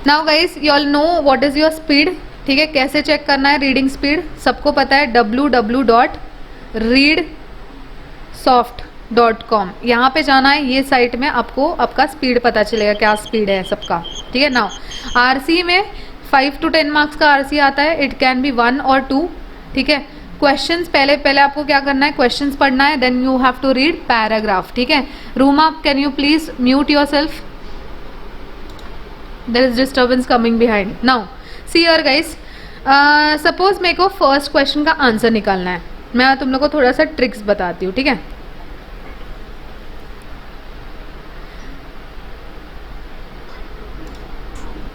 Now guys you all know what is your speed, ठीक है, कैसे चेक करना है रीडिंग स्पीड सबको पता है, www.readsoft.com, यहाँ पे जाना है, ये साइट में आपको आपका स्पीड पता चलेगा क्या स्पीड है सबका, ठीक है। नाउ आरसी में 5 to 10 मार्क्स का आरसी आता है, इट कैन बी 1 or 2, ठीक है। क्वेश्चंस पहले आपको क्या करना है, क्वेश्चंस पढ़ना है, then you have to read paragraph, ठीक है। Ruma can you please mute yourself, there is disturbance coming behind. Now see here guys, suppose मेरे को फर्स्ट क्वेश्चन का आंसर निकालना है, मैं तुम लोग को थोड़ा सा ट्रिक्स बताती हूँ, ठीक है।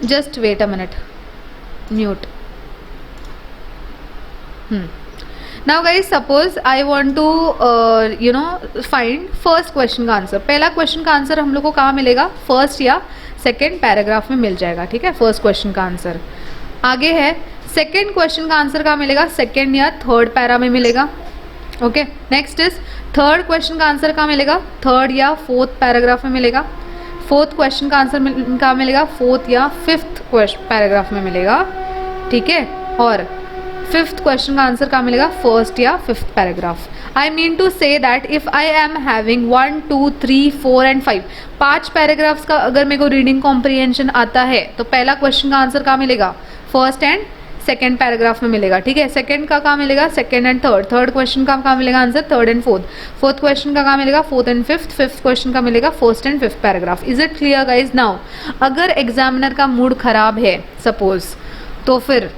Just wait a minute, mute. Now guys suppose I want to find first question का आंसर। पहला क्वेश्चन का आंसर हम लोग को कहाँ मिलेगा, फर्स्ट या सेकेंड पैराग्राफ में मिल जाएगा, ठीक है, फर्स्ट क्वेश्चन का आंसर। आगे है सेकेंड क्वेश्चन का आंसर कहाँ मिलेगा, सेकेंड या थर्ड पैरा में मिलेगा, okay. Next is third question का आंसर कहाँ मिलेगा, थर्ड या फोर्थ पैराग्राफ में मिलेगा। फोर्थ क्वेश्चन का आंसर कहाँ मिलेगा, फोर्थ या फिफ्थ पैराग्राफ में मिलेगा, ठीक है। और फिफ्थ क्वेश्चन का आंसर कहाँ मिलेगा, फर्स्ट या fifth paragraph. I mean to say that if I am having 1 2 3 4 and 5, 5 paragraphs का अगर मेरे को रीडिंग कॉम्प्रिहेंशन आता है तो पहला क्वेश्चन का आंसर कहाँ मिलेगा, फर्स्ट एंड सेकेंड पैराग्राफ में मिलेगा, ठीक है। सेकेंड का कहाँ मिलेगा, second and third. Third question का कहाँ मिलेगा answer, third and fourth. Fourth question का कहाँ मिलेगा, fourth and fifth. Fifth question का मिलेगा first and fifth paragraph. Is it clear guys. Now अगर एग्जामिनर का मूड खराब है सपोज, तो फिर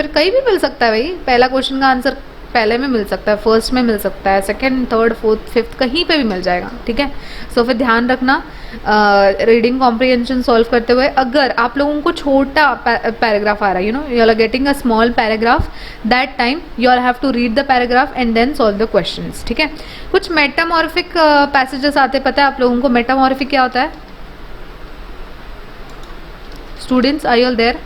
कहीं भी मिल सकता है भाई, पहला क्वेश्चन का आंसर पहले में मिल सकता है, फर्स्ट में मिल सकता है, सेकंड थर्ड फोर्थ फिफ्थ कहीं पे भी मिल जाएगा, ठीक है। सो फिर ध्यान रखना रीडिंग कॉम्प्रिहेंशन सॉल्व करते हुए, अगर आप लोगों को छोटा पैराग्राफ आ रहा है, you know you are getting a small paragraph, that time you are have to read the paragraph and then solve the questions, ठीक है। कुछ मेटामॉर्फिक पैसेजेस आते, पता है आप लोगों को मेटामॉर्फिक क्या होता है students, are you all there.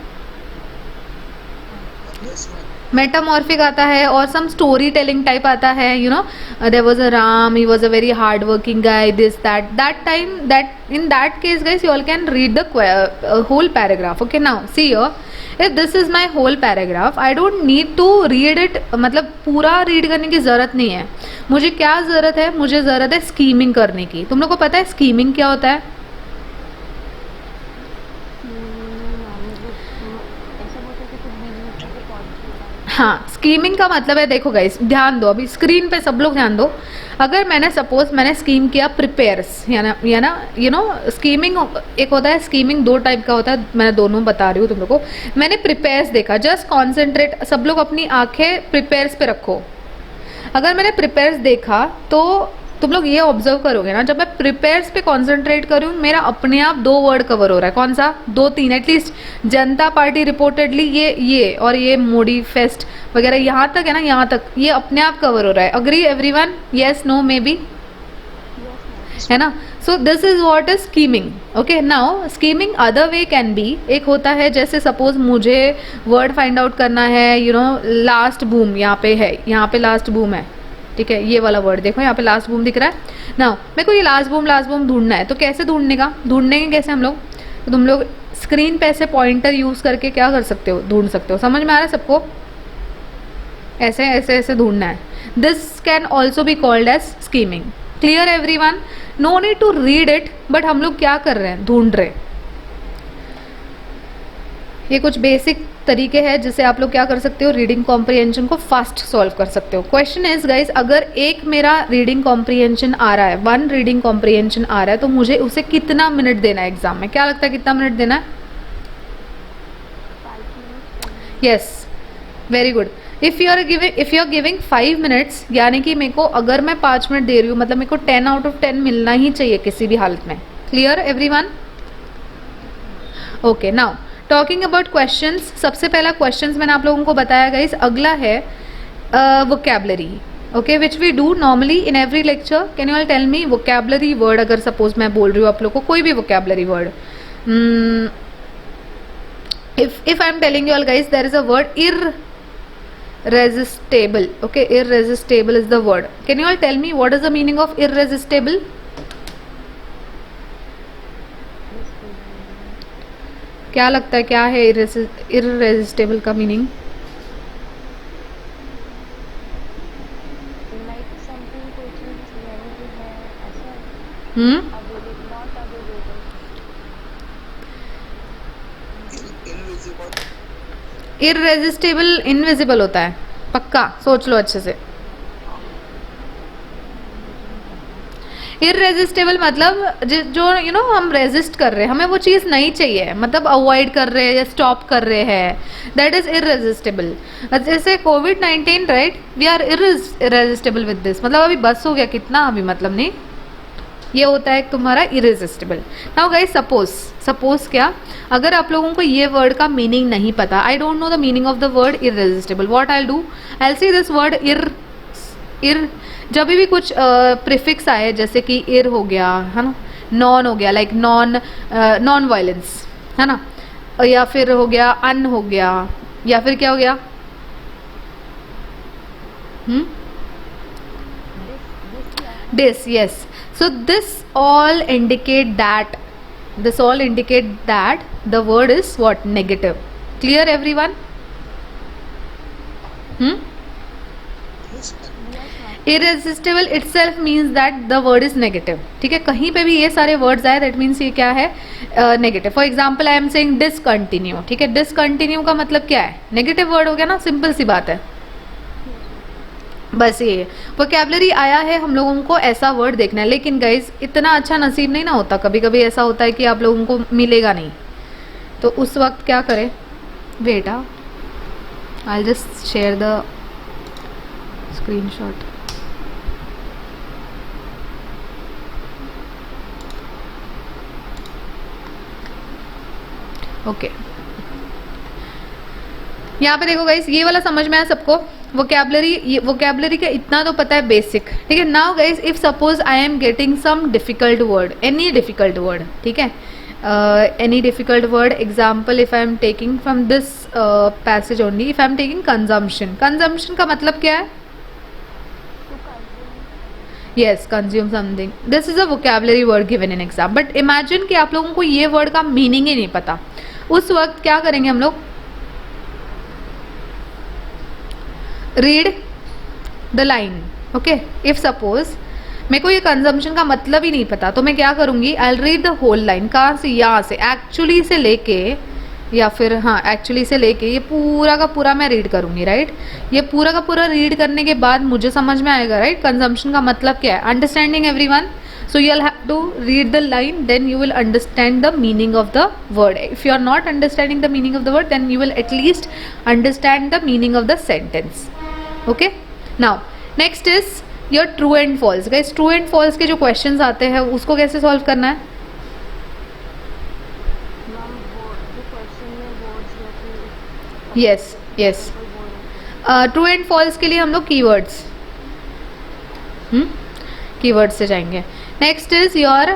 Metamorphic आता है और सम स्टोरी टेलिंग टाइप आता है, you know there was a Ram, he was a very hard working guy, this that time, that in that case guys you all can read the whole paragraph, okay. Now see here, if this is my whole paragraph I don't need to read it, मतलब पूरा read करने की ज़रूरत नहीं है मुझे। क्या ज़रूरत है, मुझे ज़रूरत है स्कीमिंग करने की। तुम लोग को पता है स्कीमिंग क्या होता है, हाँ, स्कीमिंग का मतलब है, देखो गाइस ध्यान दो, अभी स्क्रीन पे सब लोग ध्यान दो। अगर मैंने सपोज मैंने स्कीम किया प्रिपेयर्स, या ना यू नो स्कीमिंग एक होता है, स्कीमिंग 2 टाइप का होता है, मैं दोनों बता रही हूँ तुम लोग को। मैंने प्रिपेयर्स देखा, जस्ट कॉन्सेंट्रेट, सब लोग अपनी आंखें प्रिपेयर्स पे रखो। अगर मैंने प्रिपेयर्स देखा तो तुम लोग ये ऑब्जर्व करोगे ना, जब मैं प्रिपेयर्स पे कॉन्सेंट्रेट करूँ मेरा अपने आप 2 वर्ड कवर हो रहा है, कौन सा, 2-3 एटलीस्ट। जनता पार्टी रिपोर्टेडली ये और ये मोदी फेस्ट वगैरह यहाँ तक है ना, यहाँ तक ये अपने आप कवर हो रहा है। Agree everyone, yes no maybe, है ना। So this is what is skimming, okay. Now skimming other way can be, एक होता है जैसे सपोज मुझे वर्ड फाइंड आउट करना है, यू नो लास्ट बूम यहाँ पे है, यहाँ पे लास्ट बूम है, ठीक है, ये वाला वर्ड देखो यहाँ पे लास्ट बूम दिख रहा है ना। मेरे को ये लास्ट बूम ढूंढना है, तो कैसे ढूंढेंगे कैसे हम लोग, तो तुम लोग स्क्रीन पे ऐसे पॉइंटर यूज करके क्या कर सकते हो, ढूंढ सकते हो। समझ में आ रहा है सबको, ऐसे ऐसे ऐसे ढूंढना है। This can also be called as skimming. Clear everyone, no need to read it, but हम लोग क्या कर रहे हैं, ढूंढ रहे। ये कुछ बेसिक तरीके हैं जिससे आप लोग क्या कर सकते हो, रीडिंग कॉम्प्रिहेंशन को फास्ट सॉल्व कर सकते हो। क्वेश्चन इज गाइज, अगर एक मेरा रीडिंग कॉम्प्रिहेंशन आ रहा है, 1 रीडिंग कॉम्प्रिहेंशन आ रहा है, तो मुझे उसे कितना मिनट देना है एग्जाम में, क्या लगता है कितना मिनट देना है। Yes, very good. If you are giving 5 minutes, यानी कि मेरे को अगर मैं 5 मिनट दे रही हूँ, मतलब मेरे को 10 out of 10 मिलना ही चाहिए किसी भी हालत में। Clear everyone, okay. Now talking about questions, सबसे पहला क्वेश्चंस मैंने आप लोगों को बताया गाइस। अगला है vocabulary, okay, which we do normally in every lecture. Can you all tell me vocabulary word, अगर सपोज मैं बोल रही हूँ आप लोग को कोई भी vocabulary word, if I am telling you all guys, there is a word irresistible, okay, irresistible is the word. Can you all tell me what is the meaning of irresistible? क्या लगता है क्या है इररेजिस्टेबल का meaning? Like something, कोई चीज यानी कि है ऐसा, हम्म available, not available. Irresistible invisible होता है, पक्का सोच लो अच्छे से। मुझे नहीं पता। इररेजिस्टेबल मतलब जो हम रेजिस्ट कर रहे हैं, हमें वो चीज़ नहीं चाहिए, मतलब अवॉइड कर रहे हैं या स्टॉप कर रहे हैं, दैट इज इररेजिस्टेबल। जैसे कोविड-19, right, we are irresistible with this, मतलब अभी बस हो गया कितना, अभी मतलब नहीं, ये होता है तुम्हारा इरेजिस्टेबल। नाउ गाइस सपोज क्या, अगर आप लोगों को ये वर्ड का मीनिंग नहीं पता, I don't know the meaning of the word irresistible, what I do, I see this word ir, जब भी कुछ प्रीफिक्स आए, जैसे कि इर हो गया है ना, नॉन हो गया, लाइक नॉन वायलेंस है ना, या फिर हो गया अन हो गया, या फिर क्या हो गया, दिस या this, yes, so this all indicate that the word is what, negative. Clear everyone? Yes ma'am. Irresistible itself means that the word is negative. ठीक है, कहीं पे भी ये सारे words आए, that means ये क्या है, negative. For example, I am saying discontinue, ठीक है, discontinue का मतलब क्या है, negative word हो गया ना, सिंपल सी बात है। बस ये वोकैबलरी आया है, हम लोगों को ऐसा वर्ड देखना है, लेकिन गाइज इतना अच्छा नसीब नहीं ना होता, कभी कभी ऐसा होता है कि आप लोगों को मिलेगा नहीं, तो उस वक्त क्या करें, बेटा I just share the screenshot. Okay, यहाँ पे देखो गाइस, ये वाला समझ में आया सबको, वोकैबलरी का इतना तो पता है बेसिक, ठीक है। Now guys, if suppose I am getting some difficult word, any difficult word, ठीक है, any difficult word, example if I am taking from this passage only, if I am taking consumption, consumption का मतलब क्या है, to consume. yes, consume something, this is a vocabulary word given in exam, but imagine कि आप लोगों को ये word का मीनिंग ही नहीं पता, उस वक्त क्या करेंगे हम लोग, read the line, okay. If suppose मेरे को ये कंजम्पशन का मतलब ही नहीं पता, तो मैं क्या करूँगी, I will read the whole line, कहाँ से, यहाँ से, एक्चुअली से लेके, या फिर हाँ एक्चुअली से लेके ये पूरा का पूरा मैं रीड करूँगी, राइट। ये पूरा का पूरा रीड करने के बाद मुझे समझ में आएगा, राइट, कंजम्पशन का मतलब क्या है, understanding everyone. So you'll have to read the line, then you will understand the meaning of the word. If you are not understanding the meaning of the word, then you will at least understand the meaning of the sentence. Okay? Now, next is your true and false. Guys, true and false के जो questions आते हैं उसको कैसे solve करना है? Ma'am वो जो क्वेश्चन में वर्ड्स या फिर Yes, yes. कोई वर्ड ट्रू एंड फॉल्स के लिए हम लोग कीवर्ड्स, कीवर्ड से जाएंगे। Next is your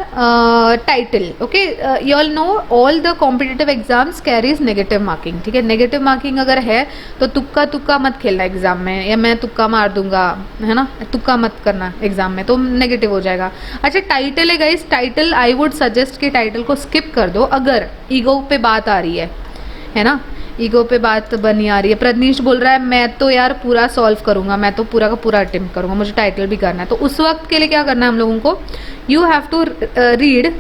title, okay. You all know all the competitive exams carries negative marking, ठीक है। नेगेटिव मार्किंग अगर है तो तुक्का तुक्का मत खेलना एग्जाम में, या मैं तुक्का मार दूंगा, है ना, तुक्का मत करना एग्जाम में, तो नेगेटिव हो जाएगा। अच्छा, टाइटल है guys, title I would suggest कि टाइटल को स्किप कर दो अगर ईगो पे बात आ रही है ना, ईगो पे बात बनी आ रही है। प्रदनीश बोल रहा है मैं तो यार पूरा सॉल्व करूंगा, मैं तो पूरा का पूरा अटेम्प्ट करूंगा, मुझे टाइटल भी करना है, तो उस वक्त के लिए क्या करना है हम लोगों को, you have to read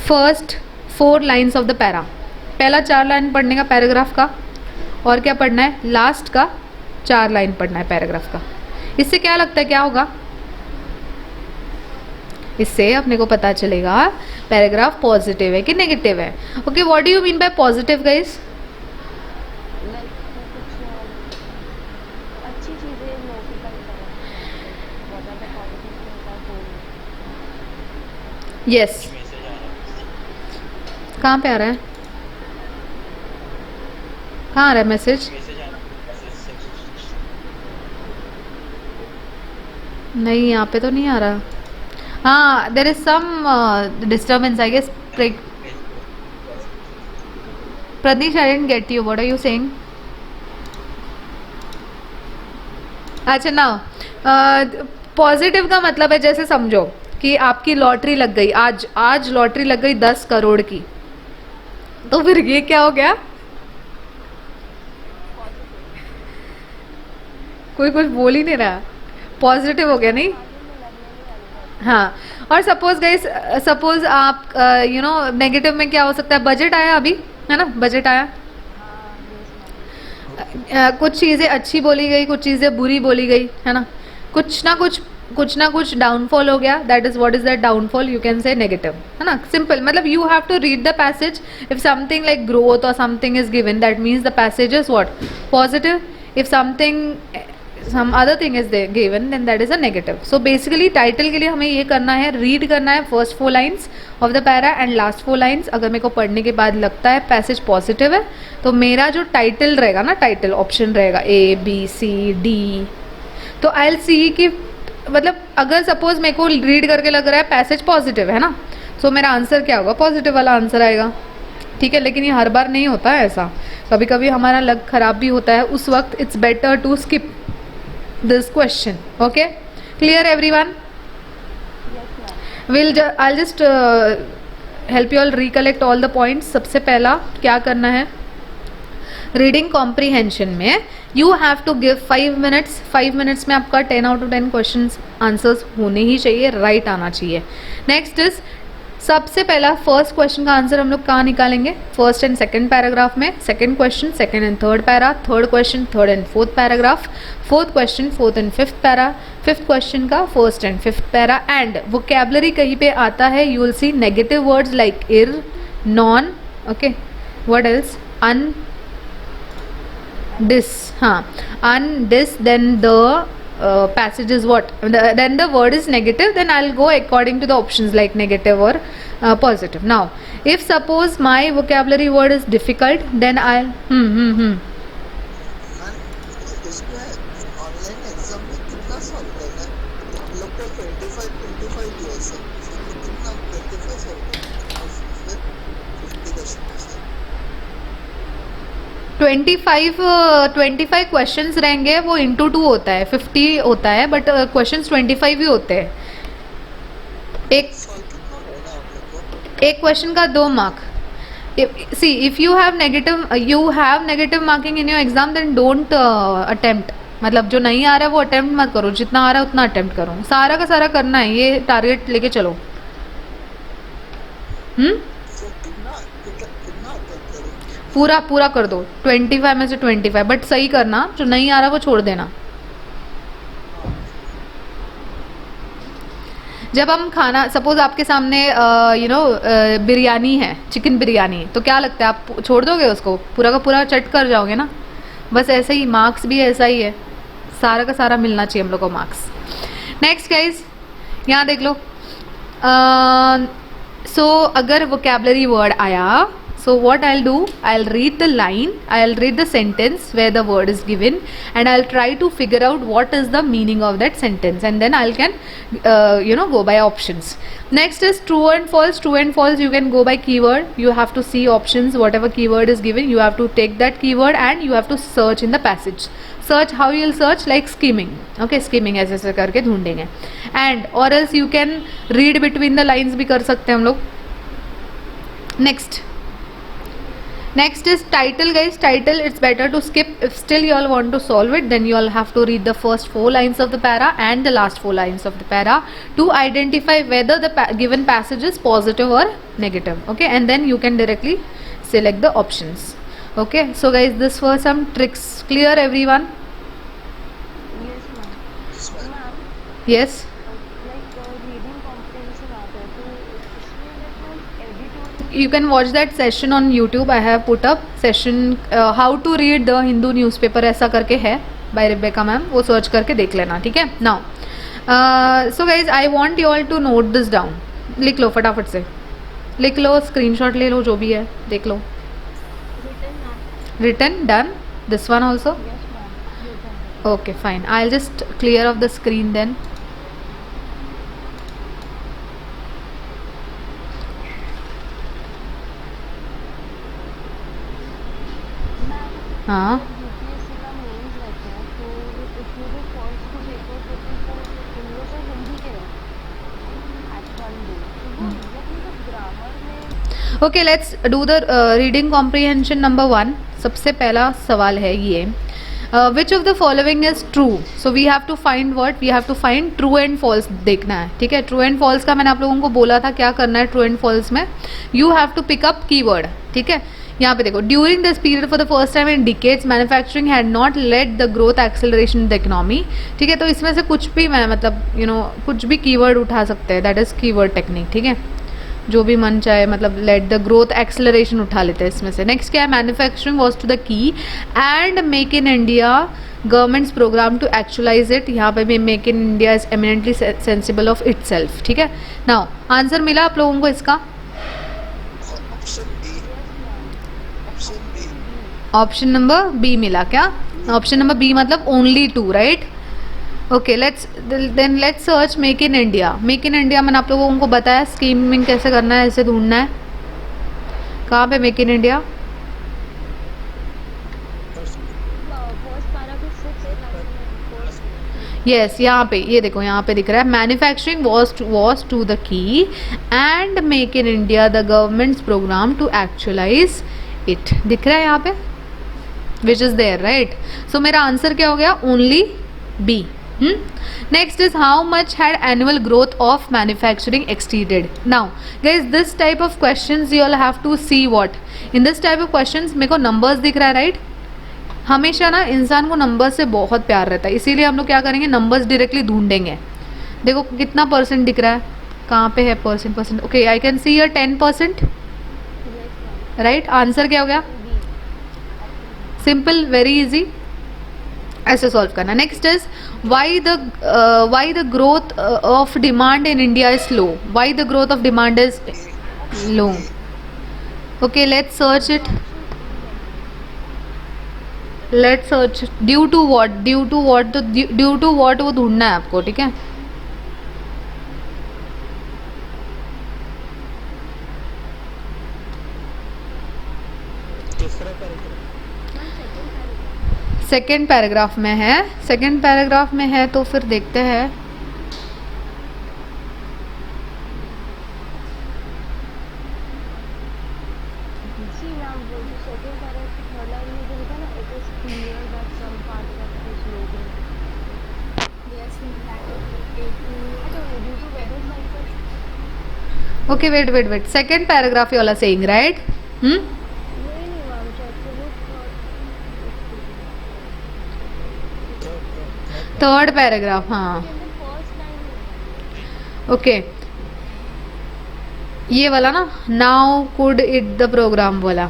first 4 lines of the para, पहला 4 लाइन पढ़ने का पैराग्राफ का, और क्या पढ़ना है, लास्ट का 4 लाइन पढ़ना है पैराग्राफ का। इससे क्या लगता है क्या होगा, इससे अपने को पता चलेगा पैराग्राफ पॉजिटिव है कि नेगेटिव है। Okay, what do you mean by positive guys? Like कुछ अच्छी चीज़ें नोटिफाई करें, बहुत ज़्यादा पॉजिटिव नहीं होता तो। यस, कहाँ पे आ रहा है, कहाँ आ रहा है मैसेज? नहीं, यहाँ पे तो नहीं आ रहा। हाँ, there is some disturbance I guess. Pradeesh, I didn't get you, what are you saying? अच्छा, ना पॉजिटिव का मतलब है, जैसे समझो कि आपकी लॉटरी लग गई, आज आज लॉटरी लग गई 10 करोड़ की, तो फिर ये क्या हो गया? कोई कुछ बोल ही नहीं रहा, पॉजिटिव हो गया नहीं? हाँ। और सपोज गाइस, सपोज आप यू नो नेगेटिव में क्या हो सकता है? बजट आया अभी, है ना, बजट आया, कुछ चीज़ें अच्छी बोली गई, कुछ चीज़ें बुरी बोली गई, है ना, कुछ ना कुछ डाउनफॉल हो गया, that is what is that downfall, you can say negative, है ना, सिंपल। मतलब you have to read the passage, if something like growth और something is given, that means the passage is what, positive. If something some other thing is there given, then that is a negative. So basically title के लिए हमें ये करना है, read करना है first 4 lines of the para and last 4 lines. अगर मेरे को पढ़ने के बाद लगता है पैसेज पॉजिटिव है, तो मेरा जो टाइटल रहेगा ना, टाइटल ऑप्शन रहेगा A B C D, तो आई एल सी कि मतलब अगर सपोज मेरे को रीड करके लग रहा है पैसेज पॉजिटिव है ना, तो मेरा आंसर क्या होगा? पॉजिटिव वाला आंसर आएगा, ठीक है। लेकिन ये हर बार नहीं होता है ऐसा, कभी कभी हमारा लक खराब भी होता है, उस वक्त it's better to skip this question. Okay, clear everyone? I'll just help you all recollect all the points. सबसे पहला क्या करना है, रीडिंग कॉम्प्रीहेंशन में you have to give 5 minutes. 5 minutes में आपका 10 आउट ऑफ 10 क्वेश्चन आंसर्स होने ही चाहिए, राइट आना चाहिए। नेक्स्ट इज, सबसे पहला फर्स्ट क्वेश्चन का आंसर हम लोग कहाँ निकालेंगे? फर्स्ट एंड सेकंड पैराग्राफ में। Second question second and third para, third question third and fourth paragraph, fourth question fourth and fifth para, fifth question का first and fifth para. And vocabulary कहीं पे आता है, you will see negative words like ir, non, okay, what else, un, dis, हाँ, un, dis, then the passage is what, then the word is negative, then I'll go according to the options like negative or positive. Now if suppose my vocabulary word is difficult, then I'll online exam में कितना solve करना है? हम लोग को 25 दिवस है, कितना 25 सॉल्व करना है, फिर 50 क्वेश्चन है। 25 क्वेश्चंस रहेंगे, वो इंटू 2 होता है, 50 होता है, बट क्वेश्चंस 25 ही होते हैं। एक क्वेश्चन का 2 mark. See if you have negative marking in your exam, then don't attempt. मतलब जो नहीं आ रहा है वो अटेम्प्ट मत करो, जितना आ रहा है उतना अटेम्प्ट करो, सारा का सारा करना है, ये टारगेट लेके चलो। पूरा कर दो, 25 में से 25, बट सही करना, जो नहीं आ रहा वो छोड़ देना। जब हम खाना, सपोज आपके सामने बिरयानी है, चिकन बिरयानी, तो क्या लगता है, आप छोड़ दोगे उसको? पूरा का पूरा चट कर जाओगे ना। बस ऐसे ही मार्क्स भी ऐसा ही है, सारा का सारा मिलना चाहिए हम लोग को मार्क्स। नेक्स्ट गाइज, यहाँ देख लो। सो अगर वोकैबुलरी वर्ड आया, so what I'll do, I'll read the line, I'll read the sentence where the word is given, and I'll try to figure out what is the meaning of that sentence, and then I can go by options. Next is true and false. True and false you can go by keyword. You have to see options, whatever keyword is given, you have to take that keyword and you have to search in the passage. Search, how you will search? Like skimming. Okay, skimming ऐसे ऐसे करके ढूंढेंगे। And or else you can read between the lines भी कर सकते हैं हम लोग। Next is title guys. Title, it's better to skip. If still you all want to solve it, then you all have to read the first 4 lines of the para and the last 4 lines of the para to identify whether the given passage is positive or negative. Okay, and then you can directly select the options. Okay, so guys, this were some tricks. Clear everyone? Yes ma'am. Ma'am, Yes. like reading comprehension आता है, तो इसमें like कोई edit You can watch that session on YouTube. I have put up session how to read the Hindu newspaper ऐसा करके है by Rebecca ma'am, वो search करके देख लेना, ठीक है। Now so guys, I want you all to note this down. लिख लो फटाफट से, लिख लो, screenshot ले लो, जो भी है देख लो। written ma'am? Written, done. This one also? Yes ma'am, written. Okay, fine. I'll just clear off the screen then. हाँ, यूपीएससी का मेंस रहता है, तो इसमें जो फॉल्स को पेपर होते हैं वो इंग्लिश और हिंदी के रहते हैं। Okay, let's do the reading comprehension number 1. सबसे पहला सवाल है ये, which of the following is true. So we have to find what, we have to find true and false देखना है. ठीक है, ट्रू एंड फॉल्स का मैंने आप लोगों को बोला था क्या करना है. ट्रू एंड फॉल्स में you have to pick up keyword. ठीक है, यहाँ पे देखो, during this period for the first time in decades manufacturing had not led the growth acceleration in the economy. ठीक है, तो इसमें से कुछ भी मैं मतलब कुछ भी कीवर्ड उठा सकते हैं, दैट इज कीवर्ड टेक्निक. ठीक है, जो भी मन चाहे, मतलब लेट द ग्रोथ एक्सेलरेशन उठा लेते हैं इसमें से. नेक्स्ट क्या है, manufacturing was to the key and make in India government's program to actualize it. यहाँ पे भी make in India is eminently sensible of itself. ठीक है, नाउ आंसर मिला आप लोगों को इसका. ऑप्शन नंबर बी मिला क्या. ऑप्शन नंबर बी मतलब only two, right. Okay, let's search make in India. Make in India मैंने आप लोगों को बताया स्कीमिंग कैसे करना है, ऐसे ढूंढना है. कहाँ पे मेक इन इंडिया. यस, यहाँ पे ये देखो, यहाँ पे दिख रहा है manufacturing was to the key and make in India the government's program to actualize it. दिख रहा है यहाँ पे, which is there, right. So मेरा आंसर क्या हो गया, only B. Next is how much had annual growth of manufacturing exceeded. Now guys, this type of questions you all have to see what in this type of questions मेरे को numbers दिख रहा है, right. हमेशा ना इंसान को number से बहुत प्यार रहता है, इसीलिए हम लोग क्या करेंगे, नंबर्स डायरेक्टली ढूंढेंगे. देखो कितना परसेंट दिख रहा है, कहाँ पे है percent. Okay, I can see 10%, right. Answer क्या हो गया, सिंपल, वेरी इजी, ऐसे सॉल्व करना. Next is why the growth of demand in India is low. Why the growth of demand is low. Okay, let's search it. Let's search due to what, due to what वो ढूंढना है आपको. ठीक है, second paragraph में है. Second paragraph में है तो फिर देखते हैं. Okay, wait, second paragraph you all are saying, right. Third paragraph, हाँ. ओके, ये वाला ना, now could it the program वाला.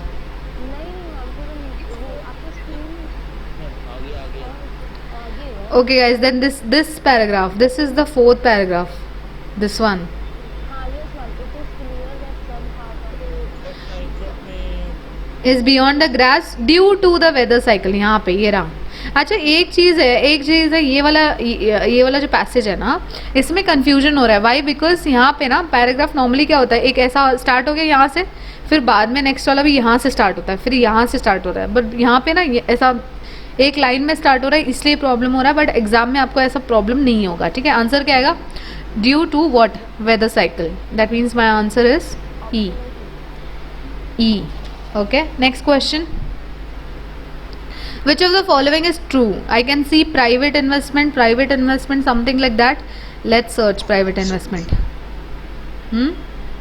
Okay guys, then this paragraph, this is the fourth paragraph, this one is beyond the grass due to the weather cycle. यहाँ पे ये रहा. अच्छा, एक चीज़ है, ये वाला जो पैसेज है ना, इसमें कंफ्यूजन हो रहा है. वाई, बिकॉज यहाँ पे ना पैराग्राफ नॉर्मली क्या होता है, एक ऐसा स्टार्ट हो गया यहाँ से, फिर बाद में नेक्स्ट वाला भी यहाँ से स्टार्ट होता है, फिर यहाँ से स्टार्ट होता है. बट यहाँ पे ना ऐसा एक लाइन में स्टार्ट हो रहा है, इसलिए प्रॉब्लम हो रहा है. बट एग्जाम में आपको ऐसा प्रॉब्लम नहीं होगा. ठीक है, आंसर क्या आएगा, due to what, weather cycle. That means my answer is E. Okay, next question. Which of the following is true? I can see private investment, something like that. Let's search private investment.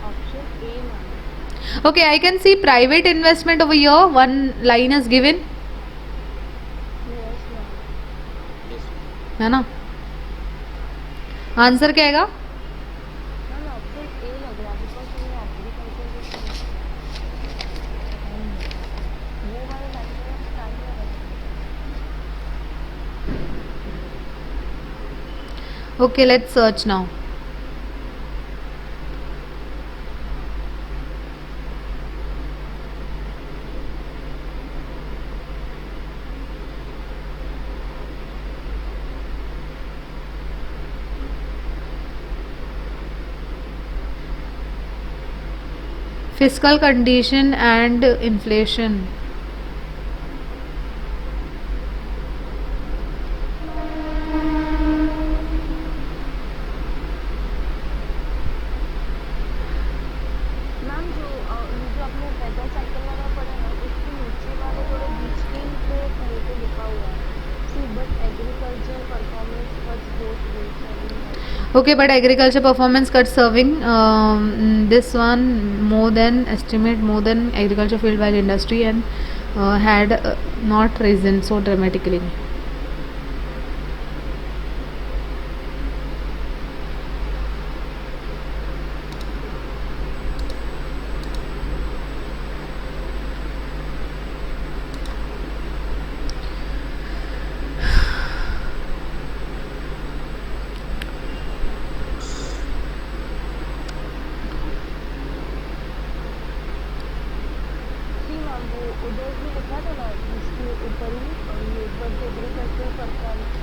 Option A, ma'am. Okay, I can see private investment over here. One line is given. Yes, ma'am. है ना. Answer क्या आएगा, Ma'am, option A लग रहा है because ये agriculture से वो वाला लाइन में स्टार्ट हो रहा है. Okay, let's search now. Fiscal condition and inflation. Ma'am जो ये जो आपने वेदर साइकिल वाला पढ़ा ना, उसके नीचे वाले थोड़े बीच में ही पे कहीं पे लिखा हुआ है, see but agriculture performance cuts both weights and Okay, but agriculture performance cut serving this one more than estimate more than agriculture field while industry and had not risen so dramatically. See ma'am वो उधर भी लिखा था ना जिसके ऊपर ही ये but agriculture performance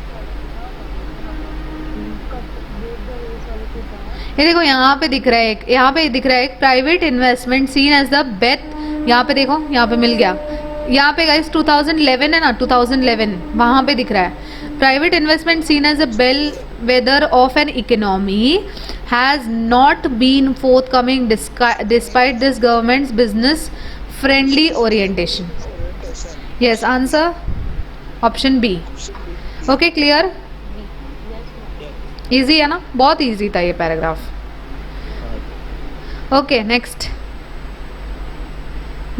cut both the weights वाले के साथ ये देखो यहाँ पे दिख रहा है एक, यहाँ पे दिख रहा है एक private investment seen as the बेथ. यहाँ पे देखो, यहाँ पे मिल गया. यहाँ पे गाइस 2011 है ना, 2011 वहाँ पे दिख रहा है private investment seen as a bellwether of an economy has not been forthcoming despite this government's business friendly orientation. Orientation yes, answer option B. Okay, clear. B. Yes ma'am. Easy है ना, बहुत easy था ये paragraph. Okay,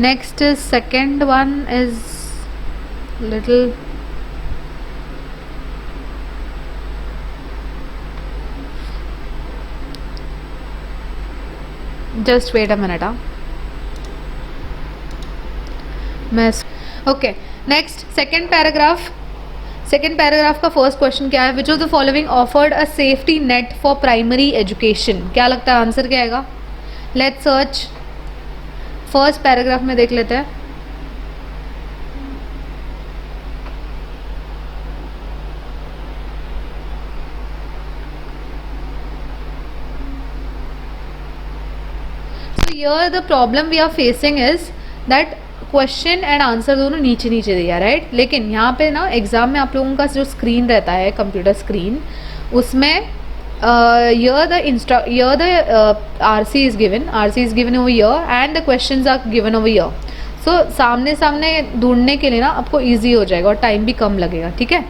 next is second one is little just wait a minute. Okay, next second paragraph का first question क्या है? विच of the following offered a safety net for primary education. क्या लगता है आंसर क्या आएगा? Let's search. फर्स्ट पैराग्राफ में देख लेते हैं. So here the problem we are facing is that question and answer दोनों नीचे नीचे दिया, राइट. लेकिन यहाँ पे ना एग्जाम में आप लोगों का जो स्क्रीन रहता है, कंप्यूटर स्क्रीन, उसमें here the RC is given over here and the questions are given over here. So सामने सामने ढूंढने के लिए ना आपको इजी हो जाएगा और टाइम भी कम लगेगा. ठीक है.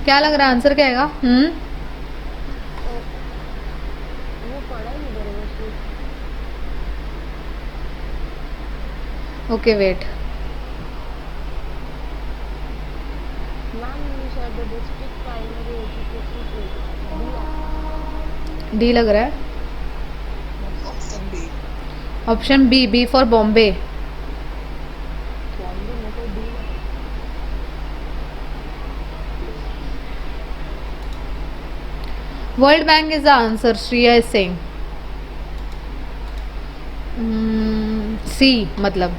क्या लग रहा है आंसर क्या आएगा? वो पढ़ा ही नहीं मेरे को. Okay, wait. Ma'am you said the district primary education program. D लग रहा है. Option B. Option B. B for Bombay. Bombay में तो D. World Bank is the answer, Shreya is saying. C मतलब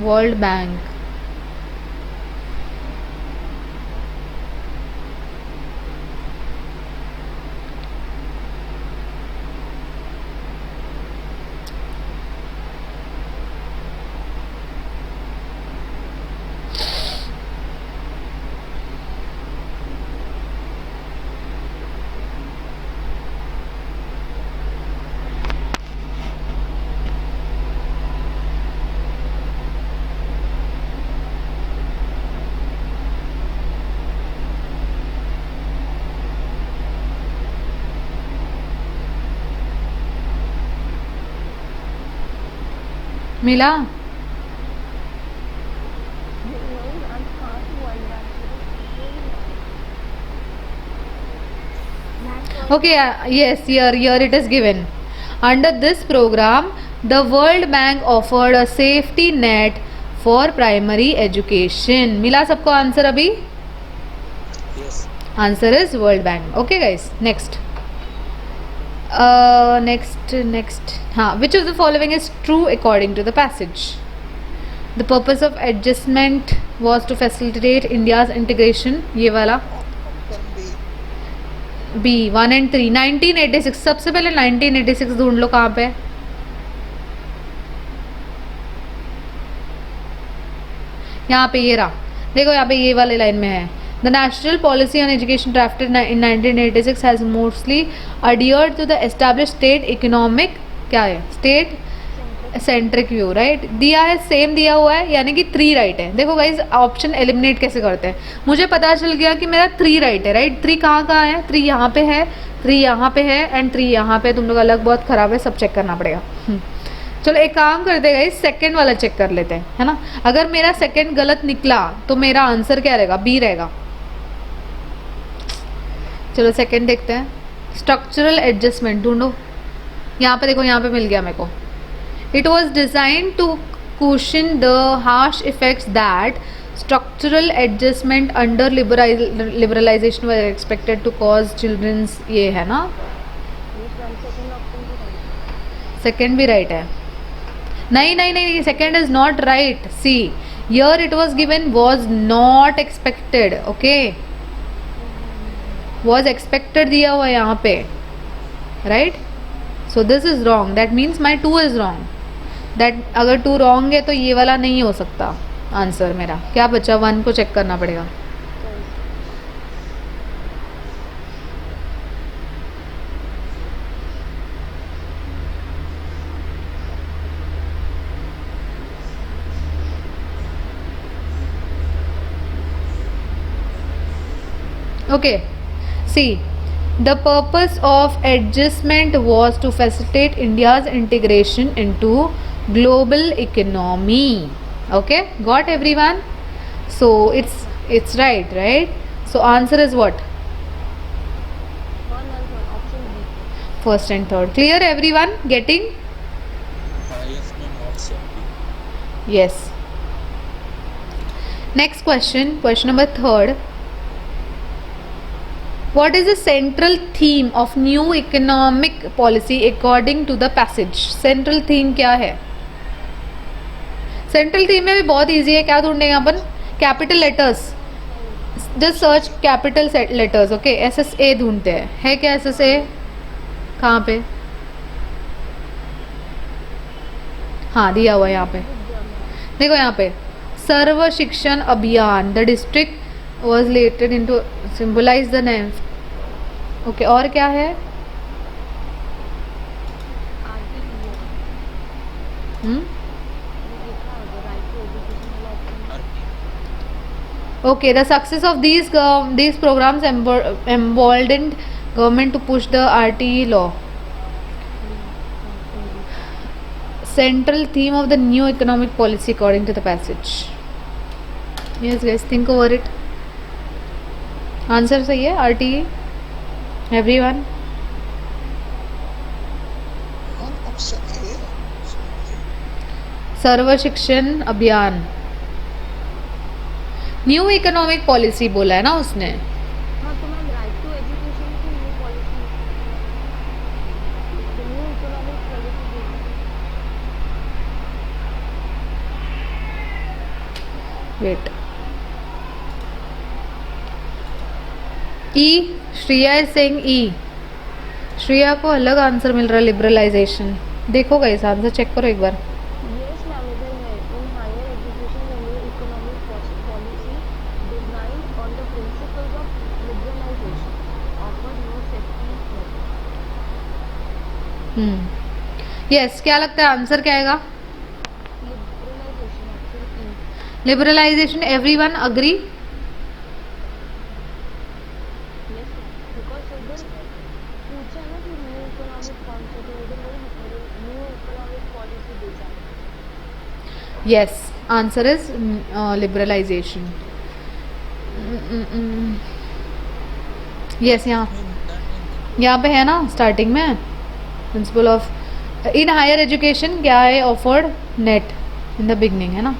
World Bank. मिला? Okay, yes, here it is given. Under this program, the World Bank offered a safety net for primary education. मिला सबको answer अभी? Yes. Answer is World Bank. Okay guys, next. Next. हाँ, which of the following is true according to the passage? The purpose of adjustment was to facilitate India's integration. ये वाला. Option B. B 1 and 3. 1986. सबसे पहले 1986 ढूंढ लो कहाँ पे. यहाँ पे ये रहा. देखो यहाँ पे ये वाले लाइन में है, the national policy on education drafted in 1986 has mostly adhered to the establish state economic, क्या है, स्टेट सेंट्रिक व्यू, राइट, दिया है, सेम दिया हुआ है, यानी कि 3 राइट है। देखो गाइज ऑप्शन एलिमिनेट कैसे करते हैं, मुझे पता चल गया कि मेरा 3 राइट है, राइट, 3 कहाँ कहाँ है, 3 यहाँ पे है, 3 यहाँ पे है एंड 3 यहाँ पे, तुम लोग अलग बहुत ख़राब है, सब चेक करना पड़ेगा। चलो एक काम करते हैं गाइज, सेकंड वाला चेक कर लेते हैं, है ना। अगर मेरा सेकंड गलत निकला तो मेरा आंसर क्या रहेगा, बी रहेगा। चलो सेकंड देखते हैं, स्ट्रक्चरल एडजस्टमेंट ढूंढो, यहाँ पे देखो, यहाँ पे मिल गया मेरे को। It was designed to cushion the harsh effects that structural adjustment under liberalization were expected to cause children's, ये है ना, सेकेंड भी राइट है। नहीं नहीं नहीं, second is not right, see here it was given was not expected, okay, was expected दिया हुआ है यहाँ पे, right, so this is wrong, that means my 2 is wrong, that अगर 2 रॉन्ग है तो ये वाला नहीं हो सकता आंसर मेरा। क्या बचा, 1 को चेक करना पड़ेगा। Okay, see, the purpose of adjustment was to facilitate India's integration into global economy. Okay, got everyone? So it's right, right? So answer is what? 1 and 1, option B. First and third. Clear everyone? Getting? Yes, ma'am, option B. Yes. Next question, question number 3rd. What is the central theme of new economic policy according to the passage? Central theme क्या है? Central theme में भी बहुत easy है, क्या ढूंढेंगे अपन? Capital letters. Just search capital letters, okay? SSA ढूंढते हैं, है क्या SSA? कहाँ पे? हाँ दिया हुआ है यहाँ पे, देखो यहाँ पे, सर्व शिक्षण अभियान, the district was related into symbolize the name, okay, और क्या है? Okay, the success of these programs emboldened government to push the RTE law. Central theme of the new economic policy according to the passage. Yes guys, think over it. Answer सही है, RTE, everyone? Option A, सर्व शिक्षण अभियान, new economic policy बोला है ना उसने। हाँ तो मैम, राइट टू एजुकेशन की new policy, new economic policy. Wait, uh, Shreya is saying uh, Shreya को अलग आंसर मिल रहा है, लिबरलाइजेशन। देखो गाइस, आंसर चेक करो एक बार। Yes, ma'am, इधर है, in higher education the new economic policy designed on the principles of liberalization offered no safety net. यस, क्या लगता है आंसर क्या आएगा? Liberalization, option E. Liberalization, everyone agree? Yes, ma'am, because इधर पूछा ना कि न्यू इकोनॉमिक कॉन्सेप्ट, इधर वही new economic policy design. Yes, answer is liberalization. Yes, यहाँ पे है ना स्टार्टिंग में, principal of in higher education क्या है, offered net in the beginning, है ना।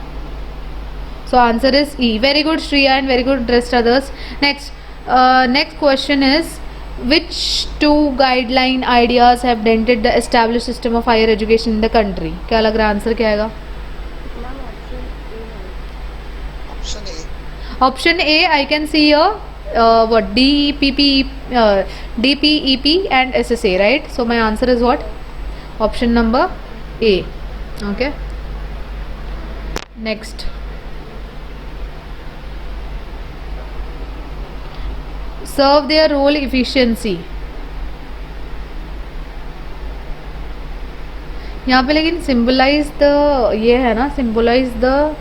So answer is E. Very good Shreya and very good rest others. Next question is which 2 guideline ideas have dented the established system of higher education in the country? क्या लग रहा है answer क्या आएगा? Ma'am option A है। Option A, Option A, I can see here what DPEP and SSA, right? So my answer is what? Option number A. Okay. Next. Serve their role efficiency. यहाँ पे लेकिन symbolize the, ये है ना, symbolize the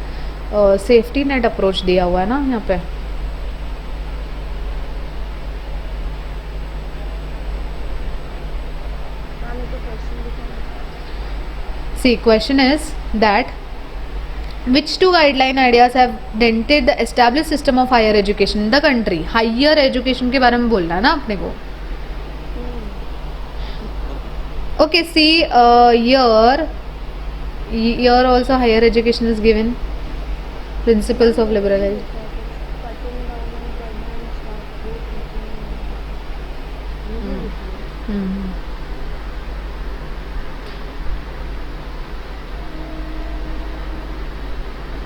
safety net approach दिया हुआ है ना यहाँ पे। मैंने तो क्वेश्चन लिखा है। See, question is that which two guideline ideas have dented the established system of higher education in the country? Higher education के बारे में बोलना है ना अपने को। Okay, see, here also higher education is given. Principles of liberalization. Cutting down on government staff hmm.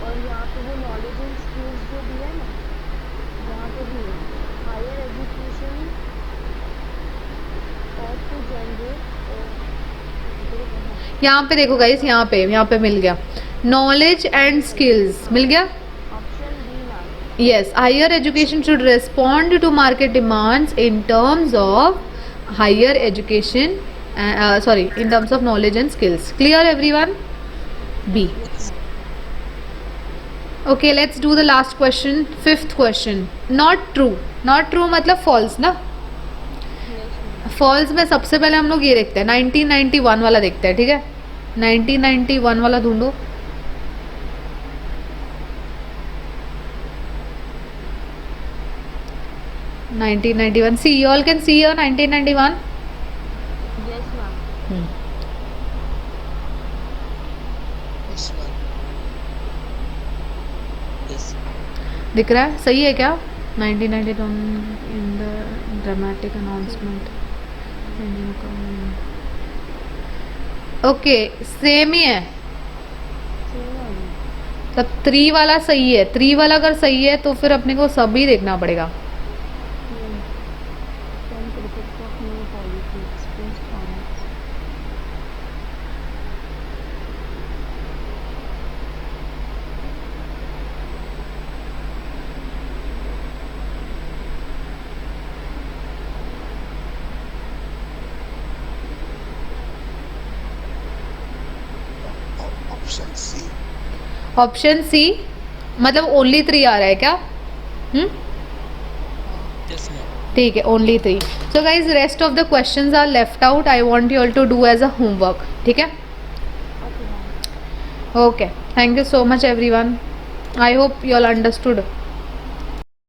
और यहाँ पे वो नॉलेज एंड स्किल्स जो दिया है ना, यहाँ पे भी हायर एजुकेशन और टू जनरेट। यहाँ पे देखो गाइस, यहाँ पे मिल गया नॉलेज एंड स्किल्स, मिल गया। Option B ma'am. Yes, higher education should respond to market demands in terms of higher education, in terms of knowledge and skills. Clear everyone? B. Okay, let's do the last question, fifth question. Not true. Not true मतलब false ना। false में सबसे पहले हम लोग ये देखते हैं, 1991 वाला देखते हैं, ठीक है। 1991 वाला ढूंढो। See, you all can see here 1991. Yes ma'am. Yes, ma'am. Yes. दिख रहा है, सही है क्या? 1991 in the dramatic announcement. Okay, same ही है। तब 3 वाला सही है। 3 वाला अगर सही है तो फिर अपने को सभी देखना पड़ेगा। Option C. ऑप्शन सी मतलब ओनली 3 आ रहा है क्या? Yes, ma'am. ठीक है, only 3। So guys, rest of the questions are left out. I want you all to do as a homework, ठीक है। Okay, thank you so much everyone. I hope you all understood.